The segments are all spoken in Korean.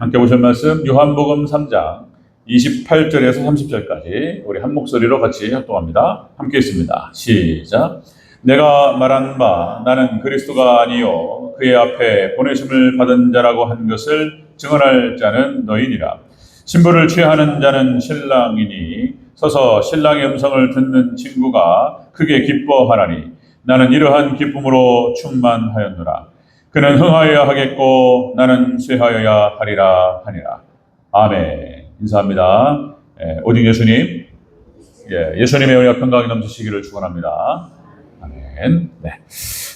함께 보실 말씀 요한복음 3장 28절에서 30절까지 우리 한 목소리로 같이 합독합니다. 함께 있습니다. 시작. 내가 말한 바 나는 그리스도가 아니요 그의 앞에 보내심을 받은 자라고 한 것을 증언할 자는 너희니라. 신부를 취하는 자는 신랑이니 서서 신랑의 음성을 듣는 친구가 크게 기뻐하나니 나는 이러한 기쁨으로 충만하였노라. 그는 흥하여야 하겠고 나는 쇠하여야 하리라 하니라. 아멘. 인사합니다. 오직 예수님, 예수님의 은혜와 평강이 넘치시기를 축원합니다. 아멘. 네.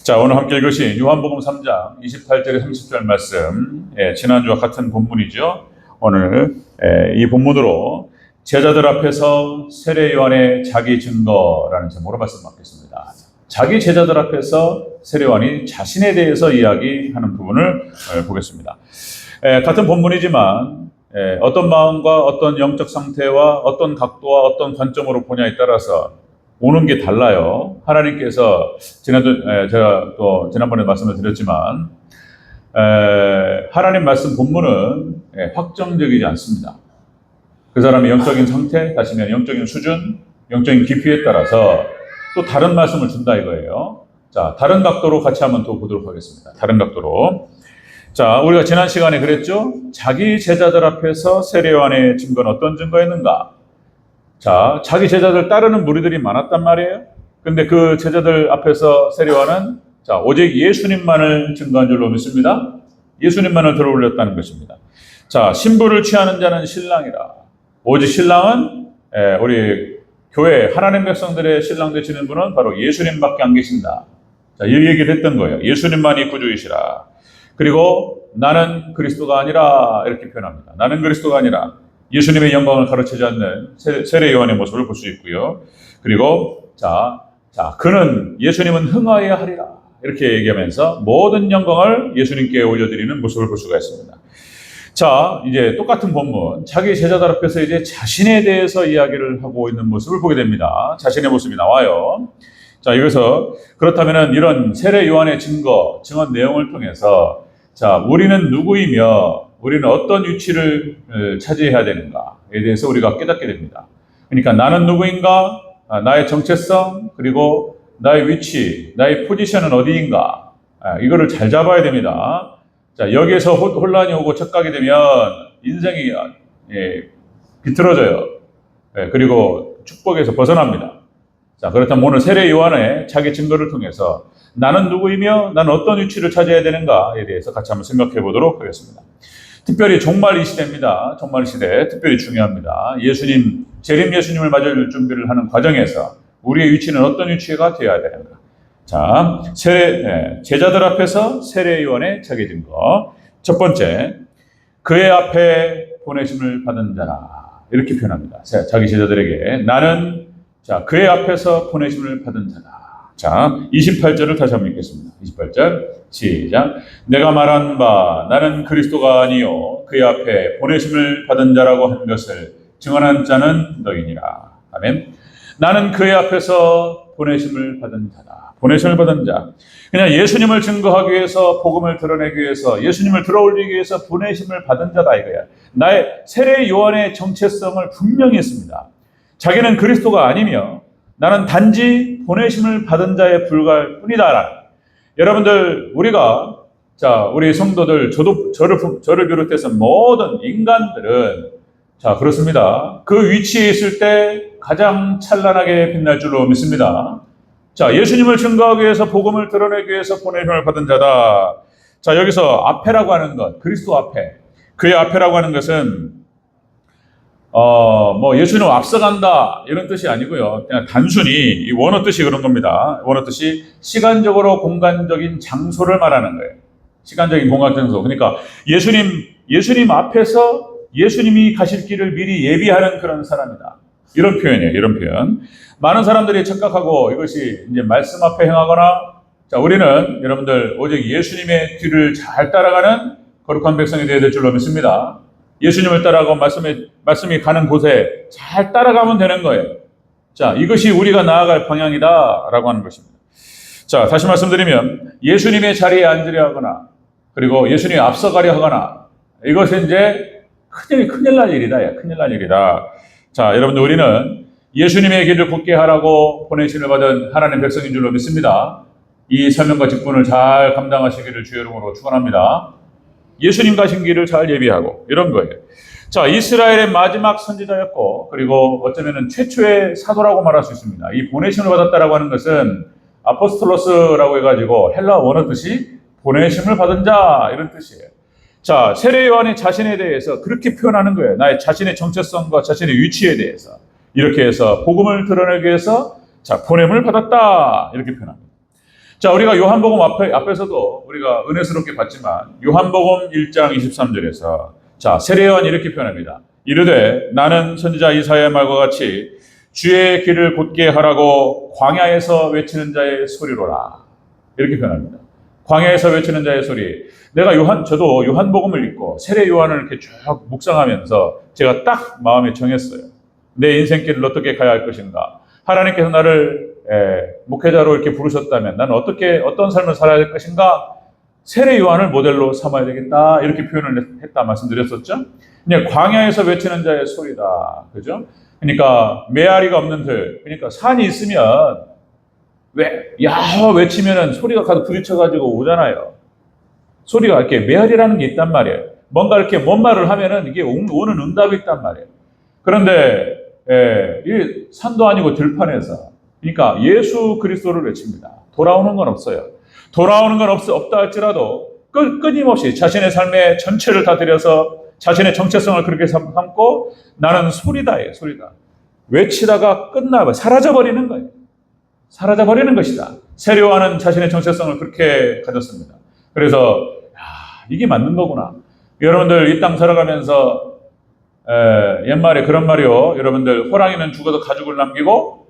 자, 오늘 함께 읽으신 요한복음 3장 28절에 30절 말씀, 지난주와 같은 본문이죠. 오늘 이 본문으로 제자들 앞에서 세례 요한의 자기 증거라는 제목으로 말씀 맡겠습니다. 자기 제자들 앞에서 세례 요한이 자신에 대해서 이야기하는 부분을 보겠습니다. 같은 본문이지만 어떤 마음과 어떤 영적 상태와 어떤 각도와 어떤 관점으로 보냐에 따라서 오는 게 달라요. 하나님께서 제가 또 지난번에 말씀을 드렸지만 하나님 말씀 본문은 확정적이지 않습니다. 그 사람의 영적인 상태, 다시 말하면 영적인 수준, 영적인 깊이에 따라서 또 다른 말씀을 준다 이거예요. 자, 다른 각도로 같이 한번 또 보도록 하겠습니다. 다른 각도로. 자, 우리가 지난 시간에 그랬죠? 자기 제자들 앞에서 세례 요한의 증거는 어떤 증거였는가? 자, 자기 제자들 따르는 무리들이 많았단 말이에요. 근데 그 제자들 앞에서 세례 요한은 자, 오직 예수님만을 증거한 줄로 믿습니다. 예수님만을 들어 올렸다는 것입니다. 자, 신부를 취하는 자는 신랑이라. 오직 신랑은 우리 교회 하나님 백성들의 신랑 되시는 분은 바로 예수님밖에 안 계신다. 자, 이 얘기를 했던 거예요. 예수님만이 구주이시라. 그리고 나는 그리스도가 아니라 이렇게 표현합니다. 나는 그리스도가 아니라 예수님의 영광을 가르치지 않는 세례 요한의 모습을 볼 수 있고요. 그리고 그는 예수님은 흥하여야 하리라. 이렇게 얘기하면서 모든 영광을 예수님께 올려드리는 모습을 볼 수가 있습니다. 자, 이제 똑같은 본문, 자기 제자들 앞에서 이제 자신에 대해서 이야기를 하고 있는 모습을 보게 됩니다. 자신의 모습이 나와요. 자, 여기서 그렇다면은 이런 세례 요한의 증언 내용을 통해서 자, 우리는 누구이며 우리는 어떤 위치를 차지해야 되는가에 대해서 우리가 깨닫게 됩니다. 그러니까 나는 누구인가, 나의 정체성, 그리고 나의 위치, 나의 포지션은 어디인가, 이거를 잘 잡아야 됩니다. 자, 여기에서 혼란이 오고 착각이 되면 인생이 비틀어져요. 그리고 축복에서 벗어납니다. 자, 그렇다면 오늘 세례 요한의 자기 증거를 통해서 나는 누구이며 나는 어떤 위치를 차지해야 되는가에 대해서 같이 한번 생각해 보도록 하겠습니다. 특별히 종말 이 시대입니다. 종말 이 시대 특별히 중요합니다. 재림 예수님을 맞을 준비를 하는 과정에서 우리의 위치는 어떤 위치가 되어야 되는가. 자, 제자들 앞에서 세례 요한의 자기 증거. 첫 번째, 그의 앞에 보내심을 받은 자라. 이렇게 표현합니다. 자기 제자들에게 나는 그의 앞에서 보내심을 받은 자다. 자, 28절을 다시 한번 읽겠습니다. 28절 시작. 내가 말한 바 나는 그리스도가 아니요 그의 앞에 보내심을 받은 자라고 한 것을 증언한 자는 너희니라. 아멘. 나는 그의 앞에서 보내심을 받은 자다. 보내심을 받은 자. 그냥 예수님을 증거하기 위해서, 복음을 드러내기 위해서, 예수님을 들어올리기 위해서 보내심을 받은 자다 이거야. 나의 세례 요한의 정체성을 분명히 했습니다. 자기는 그리스도가 아니며 나는 단지 보내심을 받은 자에 불과할 뿐이다. 여러분들, 우리 성도들, 저를 비롯해서 모든 인간들은 그렇습니다. 그 위치에 있을 때 가장 찬란하게 빛날 줄로 믿습니다. 자, 예수님을 증거하기 위해서, 복음을 드러내기 위해서 보내심을 받은 자다. 자, 여기서 앞에라고 하는 것, 그리스도 앞에, 그의 앞에라고 하는 것은 예수님 앞서간다 이런 뜻이 아니고요. 그냥 단순히 이 원어 뜻이 그런 겁니다. 원어 뜻이 시간적으로 공간적인 장소를 말하는 거예요. 시간적인 공간 장소. 그러니까 예수님 앞에서 예수님이 가실 길을 미리 예비하는 그런 사람이다. 이런 표현이에요. 이런 표현. 많은 사람들이 착각하고 이것이 이제 말씀 앞에 행하거나, 자, 우리는 여러분들 오직 예수님의 뒤를 잘 따라가는 거룩한 백성이 되어야 될 줄로 믿습니다. 예수님을 따라가고 말씀이 가는 곳에 잘 따라가면 되는 거예요. 자, 이것이 우리가 나아갈 방향이다라고 하는 것입니다. 자, 다시 말씀드리면 예수님의 자리에 앉으려 하거나, 그리고 예수님이 앞서가려 하거나, 이것은 이제 큰일 날 일이다. 큰일 날 일이다. 자, 여러분들 우리는 예수님의 길을 굳게 하라고 보내심을 받은 하나님 백성인 줄로 믿습니다. 이 사명과 직분을 잘 감당하시기를 주의 이름으로 축원합니다. 예수님 가신 길을 잘 예비하고 이런 거예요. 자, 이스라엘의 마지막 선지자였고 그리고 어쩌면 최초의 사도라고 말할 수 있습니다. 이 보내심을 받았다라고 하는 것은 아포스톨로스라고 해가지고 헬라 원어 뜻이 보내심을 받은 자 이런 뜻이에요. 자, 세례 요한이 자신에 대해서 그렇게 표현하는 거예요. 나의 자신의 정체성과 자신의 위치에 대해서 이렇게 해서 복음을 드러내기 위해서 자, 보냄을 받았다 이렇게 표현합니다. 자, 우리가 요한복음 앞에서도 우리가 은혜스럽게 봤지만 요한복음 1장 23절에서 자, 세례 요한이 이렇게 표현합니다. 이르되 나는 선지자 이사야의 말과 같이 주의 길을 곧게 하라고 광야에서 외치는 자의 소리로라. 이렇게 표현합니다. 광야에서 외치는 자의 소리. 저도 요한복음을 읽고 세례 요한을 이렇게 쭉 묵상하면서 제가 딱 마음에 정했어요. 내 인생길을 어떻게 가야 할 것인가. 하나님께서 나를 목회자로 이렇게 부르셨다면 나는 어떤 삶을 살아야 될 것인가. 세례 요한을 모델로 삼아야 되겠다. 이렇게 표현을 했다 말씀드렸었죠. 그냥 광야에서 외치는 자의 소리다. 그죠? 그러니까 메아리가 없는 들. 그러니까 산이 있으면 외치면은 소리가 가서 부딪혀가지고 오잖아요. 소리가 이렇게 메아리라는 게 있단 말이에요. 뭔가 이렇게 뭔 말을 하면은 이게 오는 응답이 있단 말이에요. 그런데 이 산도 아니고 들판에서 그러니까 예수 그리스도를 외칩니다. 돌아오는 건 없어요. 돌아오는 건 없다 할지라도 끊임없이 자신의 삶의 전체를 다 들여서 자신의 정체성을 그렇게 삼고 나는 소리다. 외치다가 끝나고 사라져버리는 거예요. 사라져버리는 것이다. 세례 요한은 자신의 정체성을 그렇게 가졌습니다. 그래서 이게 맞는 거구나. 여러분들 이 땅 살아가면서 옛말에 그런 말이요. 여러분들 호랑이는 죽어서 가죽을 남기고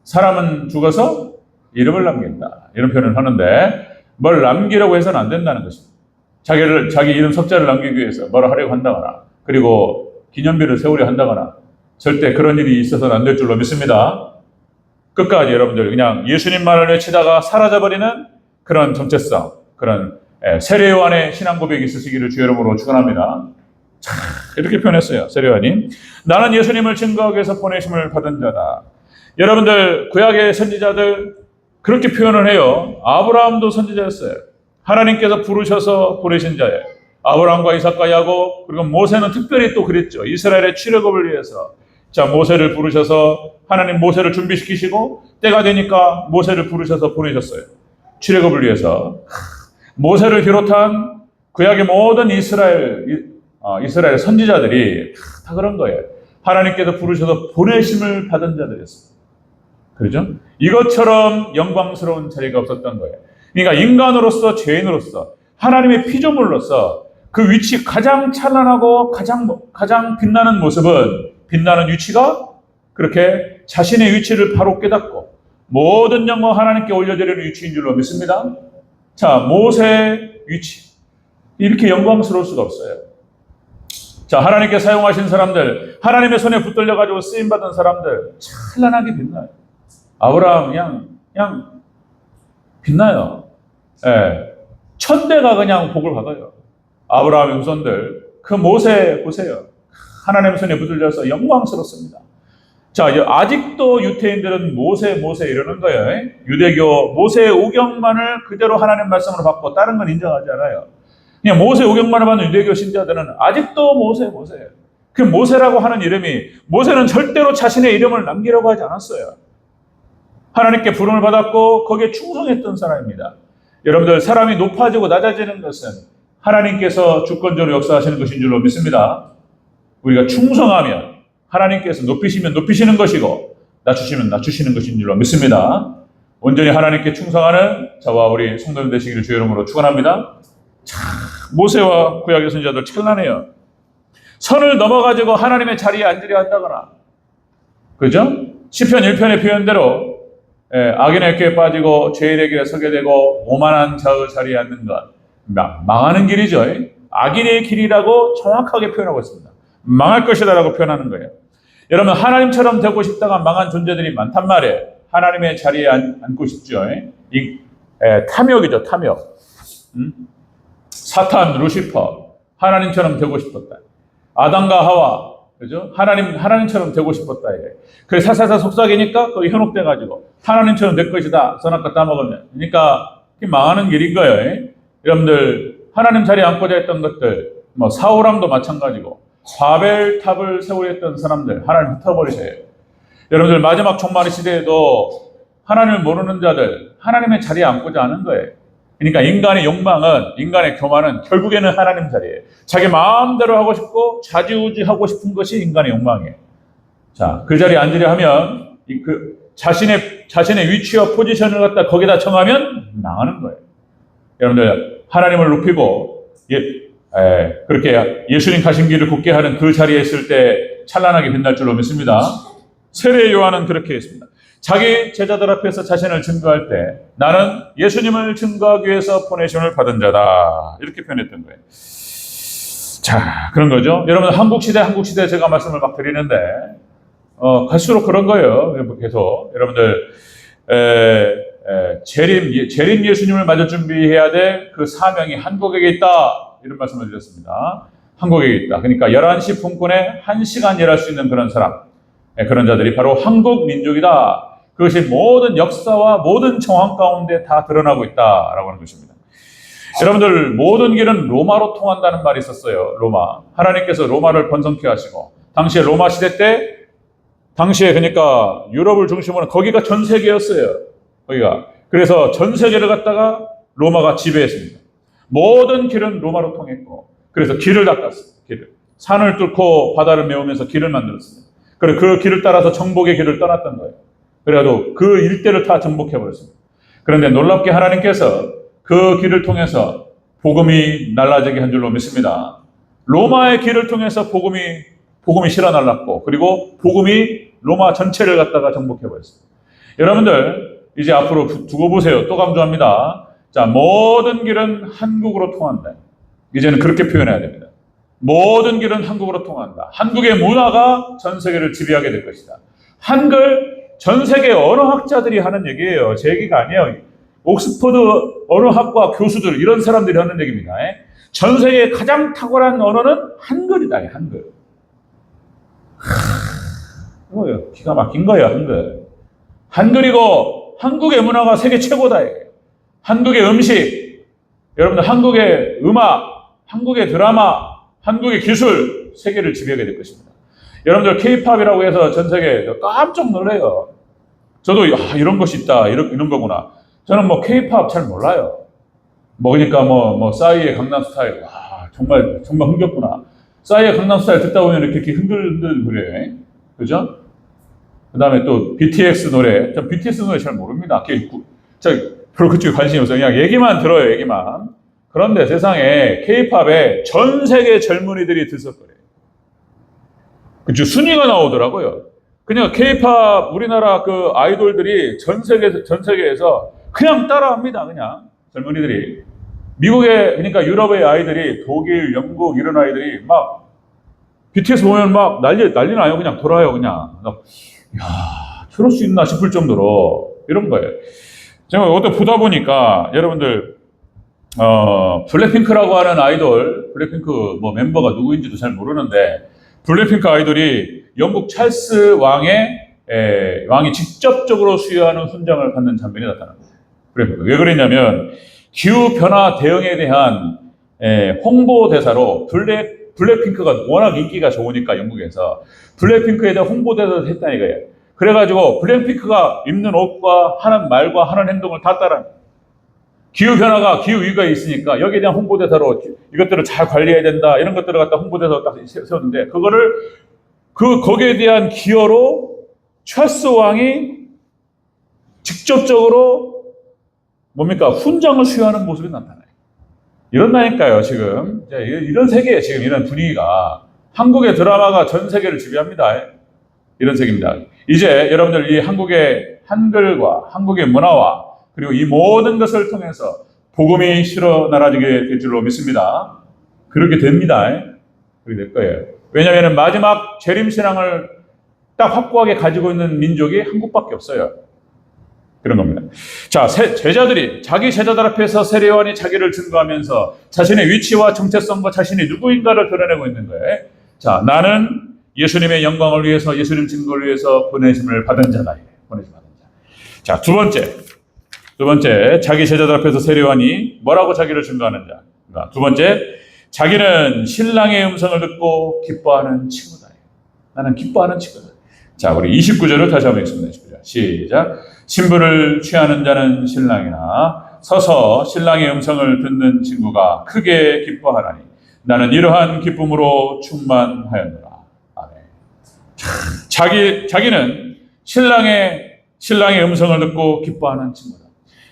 사람은 죽어서 이름을 남긴다. 이런 표현을 하는데 뭘 남기려고 해서는 안 된다는 것입니다. 자기 이름 석자를 남기기 위해서 뭐라 하려고 한다거나 그리고 기념비를 세우려 한다거나 절대 그런 일이 있어서는 안 될 줄로 믿습니다. 끝까지 여러분들 그냥 예수님만을 외치다가 사라져버리는 그런 정체성, 그런 세례 요한의 신앙 고백이 있으시기를 주의 이름으로 축원합니다. 이렇게 표현했어요. 세례 요한이. 나는 예수님을 증거하기 위해서 보내심을 받은 자다. 여러분들 구약의 선지자들 그렇게 표현을 해요. 아브라함도 선지자였어요. 하나님께서 부르셔서 보내신 자예요. 아브라함과 이삭과 야곱 그리고 모세는 특별히 또 그랬죠. 이스라엘의 출애굽을 위해서 자 모세를 부르셔서 하나님 모세를 준비시키시고 때가 되니까 모세를 부르셔서 보내셨어요. 출애굽을 위해서 모세를 비롯한 구약의 모든 이스라엘 선지자들이 다 그런 거예요. 하나님께서 부르셔서 보내심을 받은 자들이었어요. 그렇죠? 이것처럼 영광스러운 자리가 없었던 거예요. 그러니까 인간으로서 죄인으로서 하나님의 피조물로서 그 위치 가장 찬란하고 가장 빛나는 모습은 빛나는 위치가 그렇게 자신의 위치를 바로 깨닫고 모든 영광 하나님께 올려드리는 위치인 줄로 믿습니다. 자, 모세의 위치 이렇게 영광스러울 수가 없어요. 자, 하나님께 사용하신 사람들 하나님의 손에 붙들려 가지고 쓰임 받은 사람들 찬란하게 빛나요. 아브라함 그냥 빛나요. 예. 천대가 그냥 복을 받아요. 아브라함의 후손들 그 모세 보세요. 하나님의 손에 붙들려서 영광스럽습니다. 자, 아직도 유태인들은 모세 이러는 거예요. 유대교 모세의 오경만을 그대로 하나님 말씀으로 받고 다른 건 인정하지 않아요. 그냥 모세 오경만을 받는 유대교 신자들은 아직도 모세. 그 모세라고 하는 이름이 모세는 절대로 자신의 이름을 남기려고 하지 않았어요. 하나님께 부름을 받았고 거기에 충성했던 사람입니다. 여러분들 사람이 높아지고 낮아지는 것은 하나님께서 주권적으로 역사하시는 것인 줄로 믿습니다. 우리가 충성하면 하나님께서 높이시면 높이시는 것이고 낮추시면 낮추시는 것인 줄로 믿습니다. 온전히 하나님께 충성하는 저와 우리 성도님 되시기를 주의 이름으로 축원합니다. 모세와 구약의 선지자들 찬란해요. 선을 넘어가지고 하나님의 자리에 앉으려 한다거나 그죠? 시편 1편의 표현대로 악인의 꾀에 빠지고 죄인의 길에 서게 되고 오만한 자의 자리에 앉는 것 망하는 길이죠. 악인의 길이라고 정확하게 표현하고 있습니다. 망할 것이다라고 표현하는 거예요. 여러분 하나님처럼 되고 싶다가 망한 존재들이 많단 말이에요. 하나님의 자리에 앉고 싶죠. 탐욕이죠. 탐욕. 사탄, 루시퍼 하나님처럼 되고 싶었다. 아담과 하와, 그죠? 하나님처럼 되고 싶었다. 이게. 그래서 사사사 속삭이니까 거기 현혹돼가지고 하나님처럼 될 것이다. 선악과 따먹으면. 그러니까 망하는 길인 거예요. 여러분들, 하나님 자리에 앉고자 했던 것들, 뭐 사울왕도 마찬가지고, 바벨탑을 세우려 했던 사람들, 하나님 흩어버리셔요. 여러분들, 마지막 종말의 시대에도 하나님을 모르는 자들, 하나님의 자리에 앉고자 하는 거예요. 그러니까 인간의 욕망은, 인간의 교만은 결국에는 하나님 자리예요. 자기 마음대로 하고 싶고 좌지우지하고 싶은 것이 인간의 욕망이에요. 자, 그 자리에 앉으려 하면 자신의 위치와 포지션을 갖다 거기다 정하면 망하는 거예요. 여러분들, 하나님을 높이고 그렇게 예수님 가신 길을 굳게 하는 그 자리에 있을 때 찬란하게 빛날 줄로 믿습니다. 세례 요한은 그렇게 했습니다. 자기 제자들 앞에서 자신을 증거할 때 나는 예수님을 증거하기 위해서 보내심을 받은 자다. 이렇게 표현했던 거예요. 자, 그런 거죠. 여러분, 한국시대 제가 말씀을 막 드리는데 갈수록 그런 거예요. 계속 여러분들 재림 예수님을 맞을 준비해야 될 그 사명이 한국에게 있다. 이런 말씀을 드렸습니다. 한국에게 있다. 그러니까 11시 분권에 1시간 일할 수 있는 그런 사람, 그런 자들이 바로 한국 민족이다. 그것이 모든 역사와 모든 정황 가운데 다 드러나고 있다라고 하는 것입니다. 여러분들, 모든 길은 로마로 통한다는 말이 있었어요. 로마. 하나님께서 로마를 번성케 하시고, 당시에 로마 시대 때, 그러니까 유럽을 중심으로 거기가 전 세계였어요. 거기가. 그래서 전 세계를 갖다가 로마가 지배했습니다. 모든 길은 로마로 통했고, 그래서 길을 닦았어요. 길을. 산을 뚫고 바다를 메우면서 길을 만들었습니다. 그리고 그 길을 따라서 정복의 길을 떠났던 거예요. 그래도 그 일대를 다 정복해버렸습니다. 그런데 놀랍게 하나님께서 그 길을 통해서 복음이 날라지게 한 줄로 믿습니다. 로마의 길을 통해서 복음이 실어 날랐고, 그리고 복음이 로마 전체를 갖다가 정복해버렸습니다. 여러분들, 이제 앞으로 두고 보세요. 또 강조합니다. 자, 모든 길은 한국으로 통한다. 이제는 그렇게 표현해야 됩니다. 모든 길은 한국으로 통한다. 한국의 문화가 전 세계를 지배하게 될 것이다. 한글, 전 세계 언어학자들이 하는 얘기예요. 제 얘기가 아니에요. 옥스퍼드 언어학과 교수들, 이런 사람들이 하는 얘기입니다. 전 세계의 가장 탁월한 언어는 한글이다. 한글. 기가 막힌 거예요. 한글. 한글이고 한국의 문화가 세계 최고다. 한국의 음식, 여러분들, 한국의 음악, 한국의 드라마, 한국의 기술, 세계를 지배하게 될 것입니다. 여러분들, K-팝이라고 해서 전 세계 깜짝 놀래요. 저도 이런 것이 있다, 이런 거구나. 저는 K-팝 잘 몰라요. 그러니까 싸이의 강남스타일, 와, 정말 흥겹구나. 싸이의 강남스타일 듣다 보면 이렇게 흔들흔들 그래, 그죠? 그 다음에 또 BTS 노래, 전 BTS 노래 잘 모릅니다. 별로 그쪽에 관심이 없어요. 그냥 얘기만 들어요, 얘기만. 그런데 세상에 K-팝에 전 세계 젊은이들이 들썩거려요. 그죠? 순위가 나오더라고요. 그냥 K-팝 우리나라 그 아이돌들이 전 세계에서 그냥 따라합니다. 그냥 젊은이들이. 미국의, 그러니까 유럽의 아이들이, 독일, 영국 이런 아이들이 막 BTS 보면 막 난리 나요. 그냥 돌아요. 그냥. 야, 저럴 수 있나 싶을 정도로 이런 거예요. 제가 어디 보다 보니까 여러분들 블랙핑크라고 하는 아이돌, 블랙핑크 멤버가 누구인지도 잘 모르는데, 블랙핑크 아이돌이 영국 찰스 왕이 직접적으로 수여하는 훈장을 받는 장면이 나타납니다. 왜 그랬냐면, 기후변화 대응에 대한 홍보대사로 블랙핑크가 워낙 인기가 좋으니까 영국에서 블랙핑크에 대한 홍보대사를 했다는 거예요. 그래가지고 블랙핑크가 입는 옷과 하는 말과 하는 행동을 다 따라. 기후위기가 있으니까 여기에 대한 홍보대사로 이것들을 잘 관리해야 된다, 이런 것들을 갖다 홍보대사로 딱 세웠는데, 거기에 대한 기여로 찰스 왕이 직접적으로 훈장을 수여하는 모습이 나타나요. 이런다니까요, 지금. 이런 세계에 지금 이런 분위기가, 한국의 드라마가 전 세계를 지배합니다. 이런 세계입니다. 이제 여러분들, 이 한국의 한글과 한국의 문화와 그리고 이 모든 것을 통해서 복음이 실어 날아지게 될 줄로 믿습니다. 그렇게 됩니다. 그렇게 될 거예요. 왜냐하면 마지막 재림신앙을 딱 확고하게 가지고 있는 민족이 한국밖에 없어요. 그런 겁니다. 자, 제자들이 자기 제자들 앞에서 세례요한이 자기를 증거하면서 자신의 위치와 정체성과 자신이 누구인가를 드러내고 있는 거예요. 자, 나는 예수님의 영광을 위해서, 예수님 증거를 위해서 보내심을 받은 자다. 보내심 받은 자. 자, 두 번째, 자기 제자들 앞에서 세례요한이 뭐라고 자기를 증거하는 자. 두 번째, 자기는 신랑의 음성을 듣고 기뻐하는 친구다. 나는 기뻐하는 친구다. 자, 우리 29절을 다시 한번 읽습니다. 29절. 시작. 신부를 취하는 자는 신랑이나 서서 신랑의 음성을 듣는 친구가 크게 기뻐하나니 나는 이러한 기쁨으로 충만하였노라. 아멘. 자기는 신랑의 음성을 듣고 기뻐하는 친구다.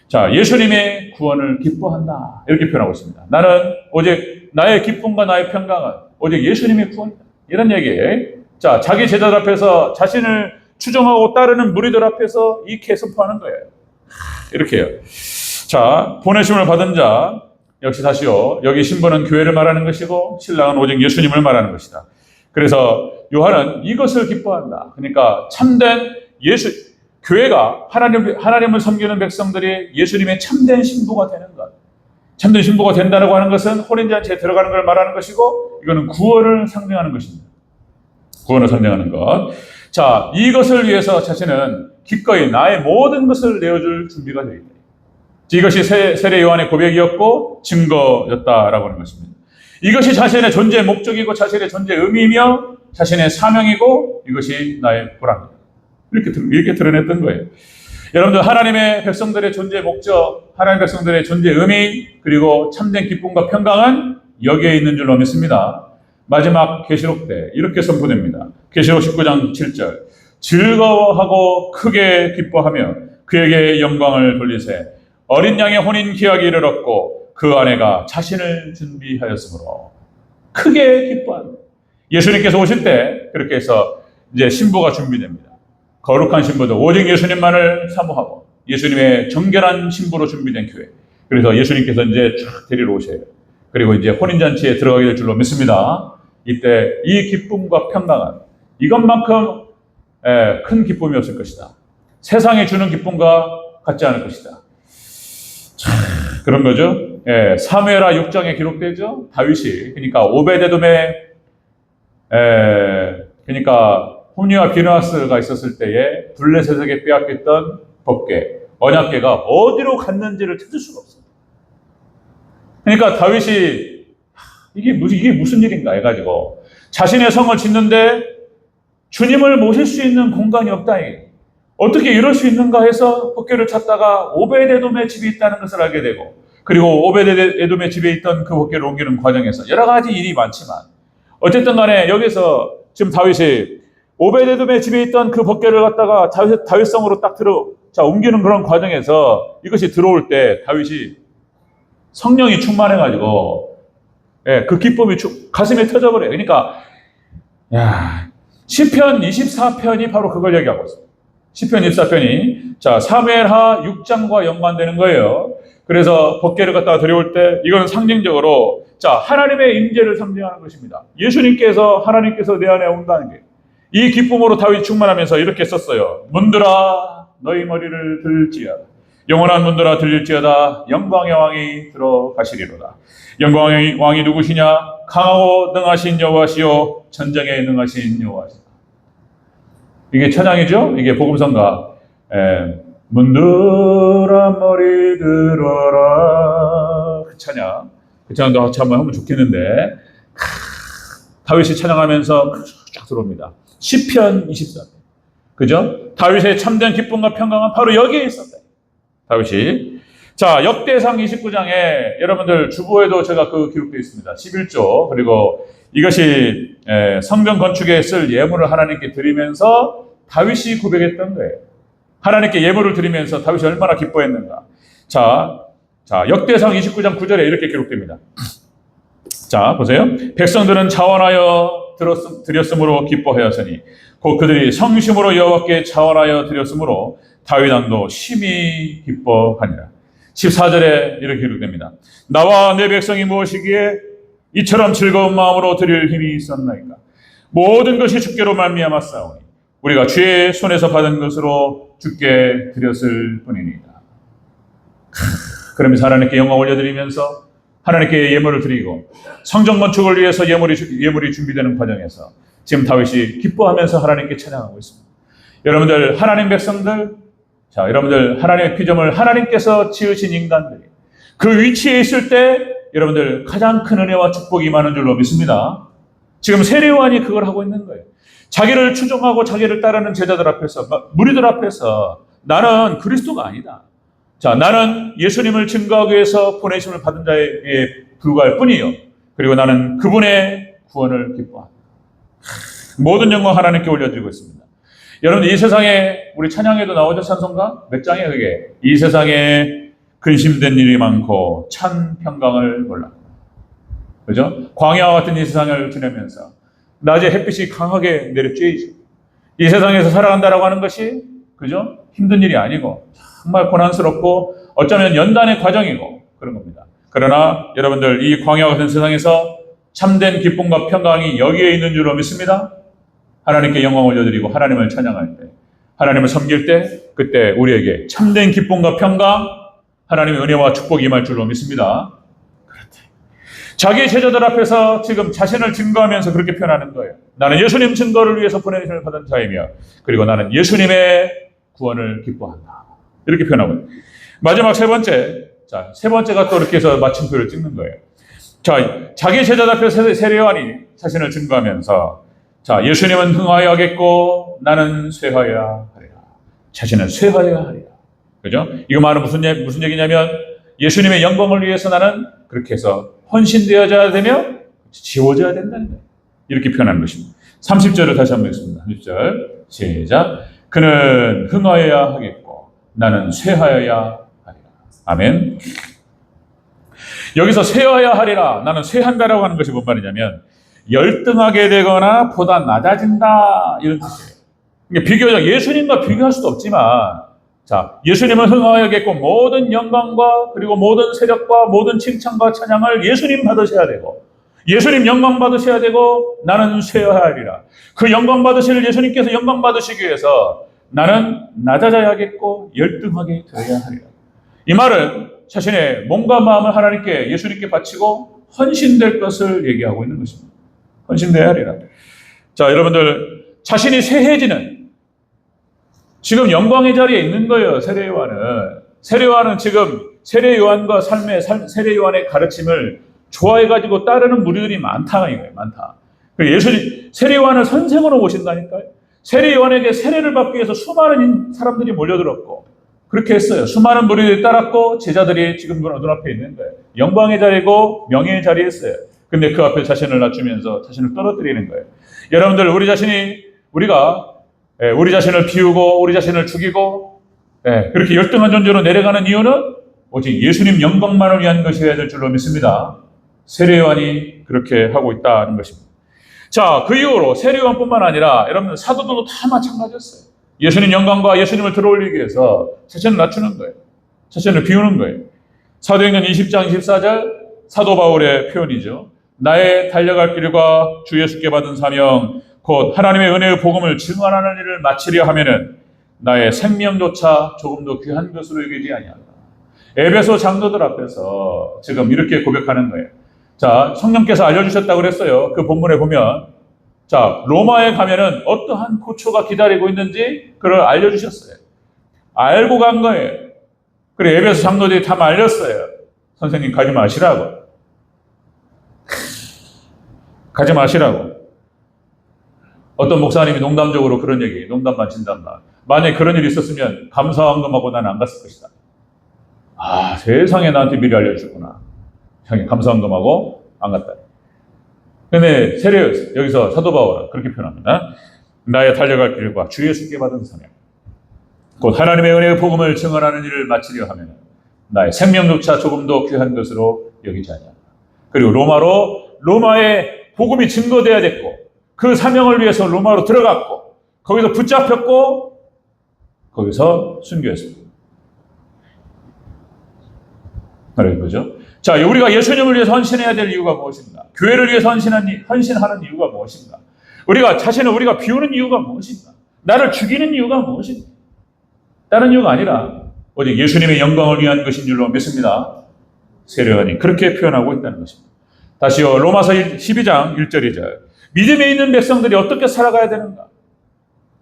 자, 예수님의 구원을 기뻐한다. 이렇게 표현하고 있습니다. 나는 오직 나의 기쁨과 나의 평강은 오직 예수님의 구원이다. 이런 얘기에 자, 자기 제자들 앞에서 자신을 추종하고 따르는 무리들 앞에서 이렇게 선포하는 거예요. 이렇게요. 자, 보내심을 받은 자 역시 다시요. 여기 신부는 교회를 말하는 것이고 신랑은 오직 예수님을 말하는 것이다. 그래서 요한은 이것을 기뻐한다. 그러니까 참된 교회가 하나님을 섬기는 백성들이 예수님의 참된 신부가 되는 것. 참된 신부가 된다고 하는 것은 혼인잔치에 들어가는 걸 말하는 것이고 이거는 구원을 상징하는 것입니다. 구원을 상징하는 것. 자, 이것을 위해서 자신은 기꺼이 나의 모든 것을 내어줄 준비가 되어 있다. 이것이 세례 요한의 고백이었고 증거였다라고 하는 것입니다. 이것이 자신의 존재의 목적이고 자신의 존재의 의미이며 자신의 사명이고 이것이 나의 보람이다. 이렇게 드러냈던 거예요. 여러분들 하나님의 백성들의 존재의 목적, 하나님의 백성들의 존재의 의미 그리고 참된 기쁨과 평강은 여기에 있는 줄로 믿습니다. 마지막 계시록 때 이렇게 선포됩니다. 계시록 19장 7절 즐거워하고 크게 기뻐하며 그에게 영광을 돌리세 어린 양의 혼인 기약이 이르렀고 그 아내가 자신을 준비하였으므로 크게 기뻐합니다. 예수님께서 오실 때 그렇게 해서 이제 신부가 준비됩니다. 거룩한 신부도 오직 예수님만을 사모하고 예수님의 정결한 신부로 준비된 교회. 그래서 예수님께서 이제 쫙 데리러 오셔요. 그리고 이제 혼인잔치에 들어가게 될 줄로 믿습니다. 이때 이 기쁨과 평강은 이것만큼 큰 기쁨이 없을 것이다. 세상이 주는 기쁨과 같지 않을 것이다. 그런 거죠. 사무엘하 6장에 기록되죠. 다윗이 그러니까 오베데돔의 그러니까 홈리와 비느하스가 있었을 때에 블레셋에게 빼앗겼던 법궤, 언약궤가 어디로 갔는지를 찾을 수가 없어요. 그러니까 다윗이 이게 무슨 일인가 해가지고 자신의 성을 짓는데 주님을 모실 수 있는 공간이 없다. 어떻게 이럴 수 있는가 해서 법궤를 찾다가 오베데돔의 집이 있다는 것을 알게 되고 그리고 오베데돔의 집에 있던 그 법궤를 옮기는 과정에서 여러 가지 일이 많지만 어쨌든 간에 여기서 지금 다윗이 오베데돔의 집에 있던 그 법궤를 갖다가 다윗성으로 딱 옮기는 그런 과정에서 이것이 들어올 때 다윗이 성령이 충만해가지고 그 기쁨이 가슴에 터져버려요. 그러니까 시편 24편이 바로 그걸 얘기하고 있어요. 시편 24편이 자 사무엘하 6장과 연관되는 거예요. 그래서 법궤를 갖다가 들여올 때 이건 상징적으로 자 하나님의 임재를 상징하는 것입니다. 하나님께서 내 안에 온다는 게 이 기쁨으로 다윗이 충만하면서 이렇게 썼어요. 문들아 너희 머리를 들지어다. 영원한 문들아 들릴지어다. 영광의 왕이 들어가시리로다. 영광의 왕이 누구시냐? 강하고 능하신 여호와시요 전쟁에 능하신 여호와시다. 이게 찬양이죠? 이게 복음성가. 문들아 머리 들어라. 그 찬양도 같이 한번 하면 좋겠는데 다윗이 찬양하면서 쫙 들어옵니다. 시편 24편. 그죠? 다윗의 참된 기쁨과 평강은 바로 여기에 있었어요. 다윗이. 자, 역대상 29장에 여러분들 주보에도 제가 그 기록되어 있습니다. 11조. 그리고 이것이 성전 건축에 쓸 예물을 하나님께 드리면서 다윗이 고백했던 거예요. 하나님께 예물을 드리면서 다윗이 얼마나 기뻐했는가. 자, 역대상 29장 9절에 이렇게 기록됩니다. 자, 보세요. 백성들은 자원하여 드렸으므로 기뻐하였으니 곧 그들이 성심으로 여호와께 자원하여 드렸으므로 다윗 왕도 심히 기뻐하니라. 14절에 이렇게 기록됩니다. 나와 내 백성이 무엇이기에 이처럼 즐거운 마음으로 드릴 힘이 있었나이까. 모든 것이 주께로 말미암아 싸우니 우리가 주의 손에서 받은 것으로 주께 드렸을 뿐이니이다. 그러면서 하나님께 영광 올려드리면서 하나님께 예물을 드리고 성전 건축을 위해서 예물이 준비되는 과정에서 지금 다윗이 기뻐하면서 하나님께 찬양하고 있습니다. 여러분들, 하나님 백성들, 자, 여러분들, 하나님의 피조물, 하나님께서 지으신 인간들이 그 위치에 있을 때 여러분들 가장 큰 은혜와 축복이 임하는 줄로 믿습니다. 지금 세례요한이 그걸 하고 있는 거예요. 자기를 추종하고 자기를 따르는 제자들 앞에서, 무리들 앞에서 나는 그리스도가 아니다. 자, 나는 예수님을 증거하기 위해서 보내심을 받은 자에 불과할 뿐이요. 그리고 나는 그분의 구원을 기뻐한다. 모든 영광 하나님께 올려드리고 있습니다. 여러분, 이 세상에 우리 찬양에도 나오죠, 찬송가? 몇 장이에요, 그게? 이 세상에 근심된 일이 많고 찬 평강을 몰랐구나. 그죠? 광야와 같은 이 세상을 지내면서 낮에 햇빛이 강하게 내려쬐이죠. 이 세상에서 살아간다라고 하는 것이, 그죠? 힘든 일이 아니고 정말 고난스럽고 어쩌면 연단의 과정이고 그런 겁니다. 그러나 여러분들, 이 광야와 같은 세상에서 참된 기쁨과 평강이 여기에 있는 줄로 믿습니다. 하나님께 영광 올려드리고 하나님을 찬양할 때, 하나님을 섬길 때, 그때 우리에게 참된 기쁨과 평강, 하나님의 은혜와 축복이 임할 줄로 믿습니다. 자기 제자들 앞에서 지금 자신을 증거하면서 그렇게 표현하는 거예요. 나는 예수님 증거를 위해서 보내심을 받은 자이며, 그리고 나는 예수님의 구원을 기뻐한다. 이렇게 표현하고, 마지막 세 번째, 자, 세 번째가 또 이렇게 해서 마침표를 찍는 거예요. 자, 자기 제자들 앞에서 세례요한이 자신을 증거하면서, 자, 예수님은 흥하여야 하겠고 나는 쇠하여야 하리라. 자신은 쇠하여야 하리라. 그죠? 이거 말은 무슨 얘기냐면, 예수님의 영광을 위해서 나는 그렇게 해서 헌신되어져야 되며 지워져야 된다는 거예요. 이렇게 표현하는 것입니다. 30절을 다시 한번 읽습니다. 30절 시작. 그는 흥하여야 하겠고 나는 쇠하여야 하리라. 아멘. 여기서 쇠하여야 하리라, 나는 쇠한다라고 하는 것이 뭔 말이냐면 열등하게 되거나 보다 낮아진다, 이런 뜻이에요. 그러니까 비교적 예수님과 비교할 수도 없지만, 자, 예수님은 흥하여야겠고 모든 영광과 그리고 모든 세력과 모든 칭찬과 찬양을 예수님 받으셔야 되고, 예수님 영광 받으셔야 되고 나는 쇠하리라. 그 영광 받으실 예수님께서 영광 받으시기 위해서 나는 낮아져야겠고 열등하게 되어야 하리라. 이 말은 자신의 몸과 마음을 하나님께, 예수님께 바치고 헌신될 것을 얘기하고 있는 것입니다. 헌신되어야 하리라. 자, 여러분들, 자신이 쇠해지는, 지금 영광의 자리에 있는 거예요. 세례요한은 지금 세례요한과 세례요한의 가르침을 좋아해가지고 따르는 무리들이 많다, 이거예요. 많다. 예수님, 세례요한을 선생으로 모신다니까요. 세례요한에게 세례를 받기 위해서 수많은 사람들이 몰려들었고, 그렇게 했어요. 수많은 무리들이 따랐고, 제자들이 지금 눈앞에 있는 거예요. 영광의 자리고 명예의 자리에 있어요. 근데 그 앞에 자신을 낮추면서 자신을 떨어뜨리는 거예요. 여러분들, 우리 자신을 비우고 우리 자신을 죽이고 그렇게 열등한 존재로 내려가는 이유는 오직 예수님 영광만을 위한 것이어야 될 줄로 믿습니다. 세례요한이 그렇게 하고 있다는 것입니다. 자, 그 이후로 세례요한뿐만 아니라 여러분 사도들도 다 마찬가지였어요. 예수님 영광과 예수님을 들어올리기 위해서 자신을 낮추는 거예요. 자신을 비우는 거예요. 사도행전 20장 24절 사도 바울의 표현이죠. 나의 달려갈 길과 주 예수께 받은 사명 곧 하나님의 은혜의 복음을 증언하는 일을 마치려 하면은 나의 생명조차 조금도 귀한 것으로 여기지 아니한다. 에베소 장로들 앞에서 지금 이렇게 고백하는 거예요. 자, 성령께서 알려주셨다고 그랬어요. 그 본문에 보면, 자, 로마에 가면은 어떠한 고초가 기다리고 있는지 그걸 알려주셨어요. 알고 간 거예요. 그래, 에베소 장로들이 다 알렸어요. 선생님 가지 마시라고. 가지 마시라고. 어떤 목사님이 농담적으로 그런 얘기, 농담반 진담반. 만약에 그런 일이 있었으면 감사헌금하고 나는 안 갔을 것이다. 아, 세상에 나한테 미리 알려주셨구나. 형이 감사헌금하고 안 갔다. 근데 여기서 사도 바울은 그렇게 표현합니다. 나의 달려갈 길과 주 예수께 받은 사명 곧 하나님의 은혜의 복음을 증언하는 일을 마치려 하면 나의 생명조차 조금도 귀한 것으로 여기지 아니한다. 그리고 로마에 복음이 증거돼야 됐고 그 사명을 위해서 로마로 들어갔고 거기서 붙잡혔고 거기서 순교했습니다. 그죠? 자, 우리가 예수님을 위해서 헌신해야 될 이유가 무엇인가? 교회를 위해서 헌신하는 이유가 무엇인가? 우리가 자신을 비우는 이유가 무엇인가? 나를 죽이는 이유가 무엇인가? 다른 이유가 아니라 오직 예수님의 영광을 위한 것인 줄로 믿습니다. 세례요한이 그렇게 표현하고 있다는 것입니다. 다시요, 로마서 12장 1절 2절. 믿음에 있는 백성들이 어떻게 살아가야 되는가?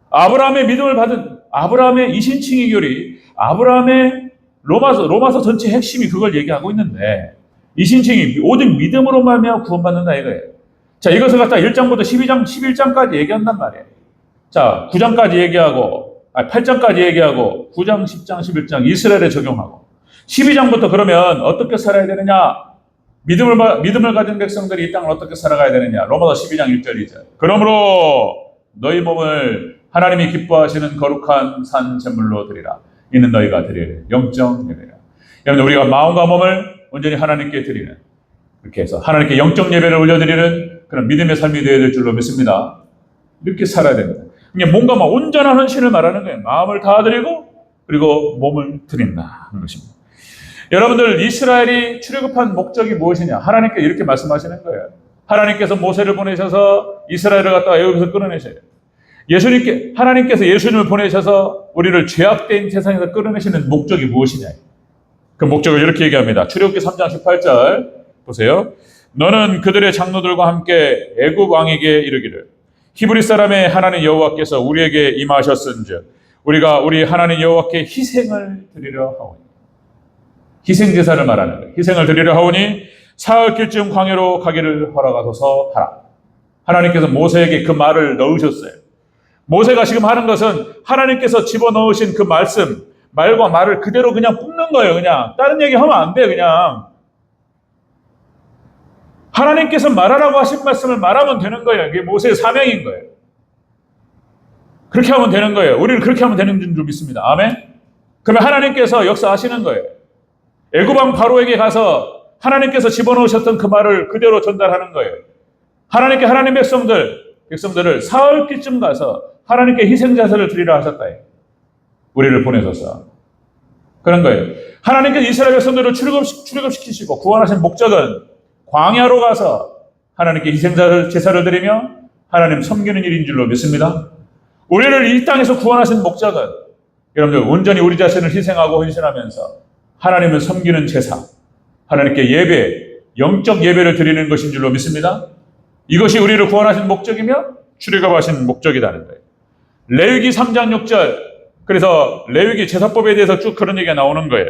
아브라함의 믿음을 받은 아브라함의 이신칭의 교리, 아브라함의 로마서 전체 핵심이 그걸 얘기하고 있는데, 이신칭이 오직 믿음으로 말미암아 구원받는다 이거예요. 자, 이것을 갖다 1장부터 12장, 11장까지 얘기한단 말이에요. 자, 9장까지 얘기하고, 8장까지 얘기하고, 9장, 10장, 11장 이스라엘에 적용하고, 12장부터 그러면 어떻게 살아야 되느냐? 믿음을 가진 백성들이 이 땅을 어떻게 살아가야 되느냐? 로마서 12장 1절 2절. 그러므로 너희 몸을 하나님이 기뻐하시는 거룩한 산 제물로 드리라. 이는 너희가 드릴 영적 예배라. 여러분, 우리가 마음과 몸을 온전히 하나님께 드리는, 이렇게 해서 하나님께 영적 예배를 올려드리는 그런 믿음의 삶이 되어야 될 줄로 믿습니다. 이렇게 살아야 됩니다. 이게 뭔가 막 온전한 헌신을 말하는 거예요. 마음을 다 드리고 그리고 몸을 드린다 하는 것입니다. 여러분들, 이스라엘이 출애굽한 목적이 무엇이냐? 하나님께 이렇게 말씀하시는 거예요. 하나님께서 모세를 보내셔서 이스라엘을 갖다가 애굽에서 끌어내셔요. 하나님께서 예수님을 보내셔서 우리를 죄악된 세상에서 끌어내시는 목적이 무엇이냐? 그 목적을 이렇게 얘기합니다. 출애굽기 3장 18절 보세요. 너는 그들의 장로들과 함께 애굽 왕에게 이르기를 히브리 사람의 하나님 여호와께서 우리에게 임하셨은즉 우리가 우리 하나님 여호와께 희생을 드리려 하오니. 희생 제사를 말하는 거예요. 희생을 드리려 하오니 사흘길쯤 광야로 가기를 허락하소서 하라. 하나님께서 모세에게 그 말을 넣으셨어요. 모세가 지금 하는 것은 하나님께서 집어넣으신 그 말과 말을 그대로 그냥 뿜는 거예요. 그냥 다른 얘기 하면 안 돼요. 그냥 하나님께서 말하라고 하신 말씀을 말하면 되는 거예요. 이게 모세의 사명인 거예요. 그렇게 하면 되는 거예요. 우리는 그렇게 하면 되는 줄 믿습니다. 아멘. 그러면 하나님께서 역사하시는 거예요. 애굽 왕 바로에게 가서 하나님께서 집어넣으셨던 그 말을 그대로 전달하는 거예요. 하나님 백성들을 사흘길쯤 가서 하나님께 희생자세를 드리라 하셨다. 우리를 보내셔서. 그런 거예요. 하나님께서 이스라엘 백성들을 출애굽시키시고 구원하신 목적은 광야로 가서 하나님께 제사를 드리며 하나님 섬기는 일인 줄로 믿습니다. 우리를 이 땅에서 구원하신 목적은 여러분들 온전히 우리 자신을 희생하고 헌신하면서 하나님을 섬기는 제사, 하나님께 영적 예배를 드리는 것인 줄로 믿습니다. 이것이 우리를 구원하신 목적이며 출애굽하신 목적이라는 거예요. 레위기 3장 6절. 그래서 레위기 제사법에 대해서 쭉 그런 얘기가 나오는 거예요.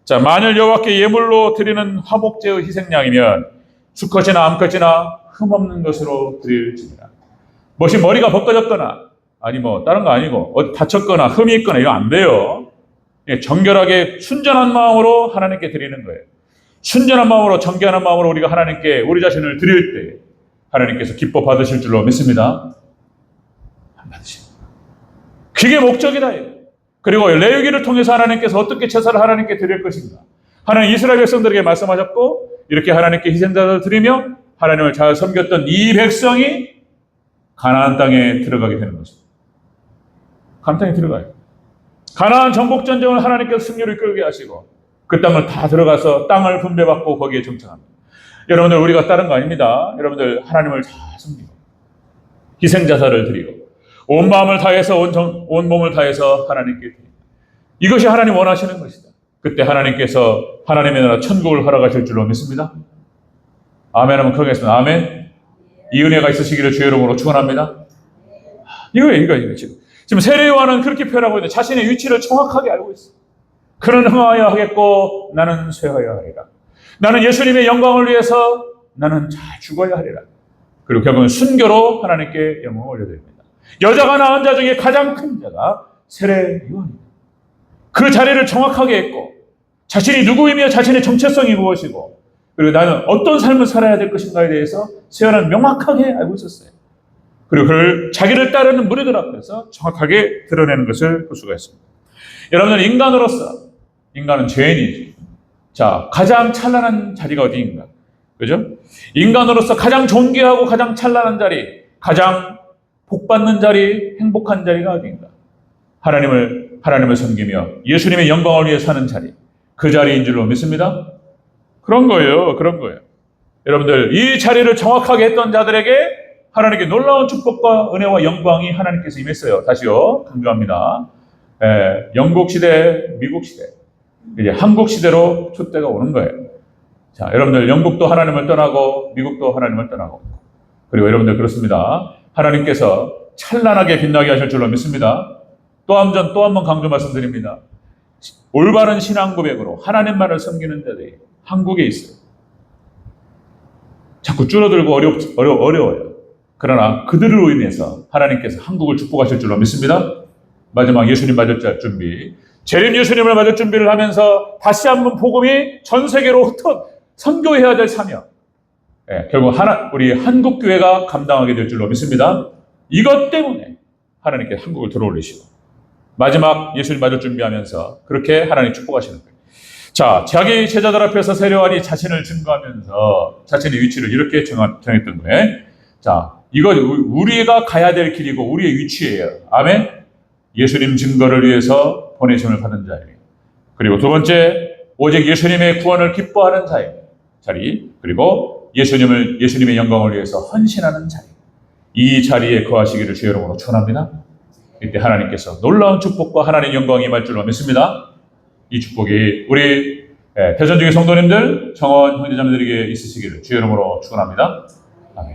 자, 만일 여호와께 예물로 드리는 화목제의 희생양이면 수컷이나 암컷이나 흠없는 것으로 드릴지니라. 무엇이 머리가 벗겨졌거나 아니 다른 거 아니고 어디 다쳤거나 흠이 있거나 이거 안 돼요. 정결하게 순전한 마음으로 하나님께 드리는 거예요. 순전한 마음으로 정결한 마음으로 우리가 하나님께 우리 자신을 드릴 때 하나님께서 기뻐 받으실 줄로 믿습니다. 안 받으십니다. 그게 목적이다. 그리고 레위기를 통해서 하나님께서 어떻게 제사를 하나님께 드릴 것인가. 하나님 이스라엘 백성들에게 말씀하셨고 이렇게 하나님께 희생자를 드리며 하나님을 잘 섬겼던 이 백성이 가나안 땅에 들어가게 되는 것입니다. 가나안 땅에 들어가요. 가나안 정복 전쟁을 하나님께서 승리를 이끌게 하시고 그 땅을 다 들어가서 땅을 분배받고 거기에 정착합니다. 여러분들, 우리가 다른 거 아닙니다. 여러분들, 하나님을 잘 섬기고 희생자사를 드리고 온 마음을 다해서 온 몸을 다해서 하나님께 드립니다. 이것이 하나님 원하시는 것이다. 그때 하나님께서 하나님의 나라 천국을 허락하실 줄로 믿습니다. 아멘 하면 크겠습니다. 아멘. 이 은혜가 있으시기를 주의 이름으로 축원합니다. 이거예요. 지금 세례요한은 그렇게 표현하고 있는데 자신의 위치를 정확하게 알고 있어요. 그는 흥하여 하겠고 나는 쇠하여 하리라. 나는 예수님의 영광을 위해서 나는 잘 죽어야 하리라. 그리고 결국은 순교로 하나님께 영광을 올려드립니다. 여자가 낳은 자 중에 가장 큰 자가 세례요한입니다. 그 자리를 정확하게 했고 자신이 누구이며 자신의 정체성이 무엇이고 그리고 나는 어떤 삶을 살아야 될 것인가에 대해서 세요한은 명확하게 알고 있었어요. 그리고 그를 자기를 따르는 무리들 앞에서 정확하게 드러내는 것을 볼 수가 있습니다. 여러분들, 인간은 죄인이죠. 자, 가장 찬란한 자리가 어디인가? 그죠? 인간으로서 가장 존귀하고 가장 찬란한 자리, 가장 복받는 자리, 행복한 자리가 어디인가? 하나님을 섬기며 예수님의 영광을 위해 사는 자리, 그 자리인 줄로 믿습니다. 그런 거예요. 여러분들, 이 자리를 정확하게 했던 자들에게 하나님께 놀라운 축복과 은혜와 영광이 하나님께서 임했어요. 다시요, 강조합니다. 영국 시대, 미국 시대, 이제 한국 시대로 촛대가 오는 거예요. 자, 여러분들 영국도 하나님을 떠나고 미국도 하나님을 떠나고, 그리고 여러분들 그렇습니다. 하나님께서 찬란하게 빛나게 하실 줄로 믿습니다. 또 한 번 강조 말씀드립니다. 올바른 신앙 고백으로 하나님만을 섬기는 자들이 한국에 있어요. 자꾸 줄어들고 어려워요. 그러나 그들로 인해서 하나님께서 한국을 축복하실 줄로 믿습니다. 마지막 예수님 맞을 준비. 재림 예수님을 맞을 준비를 하면서 다시 한번 복음이 전 세계로 선교해야 될 사명. 결국 우리 한국 교회가 감당하게 될 줄로 믿습니다. 이것 때문에 하나님께 한국을 들어올리시고 마지막 예수님 맞을 준비하면서 그렇게 하나님 축복하시는 거예요. 자, 자기 제자들 앞에서 세례요한이 자신을 증거하면서 자신의 위치를 이렇게 정했던 거예요. 자, 이거 우리가 가야 될 길이고 우리의 위치예요. 아멘. 예수님 증거를 위해서 보내심을 받은 자예요. 그리고 두 번째, 오직 예수님의 구원을 기뻐하는 자리. 그리고 예수님의 영광을 위해서 헌신하는 자리. 이 자리에 거하시기를 주의 이름으로 축원합니다. 이때 하나님께서 놀라운 축복과 하나님의 영광이 임할 줄로 믿습니다. 이 축복이 우리 대전중의 성도님들, 정원 형제자매들에게 있으시기를 주의 이름으로 축원합니다.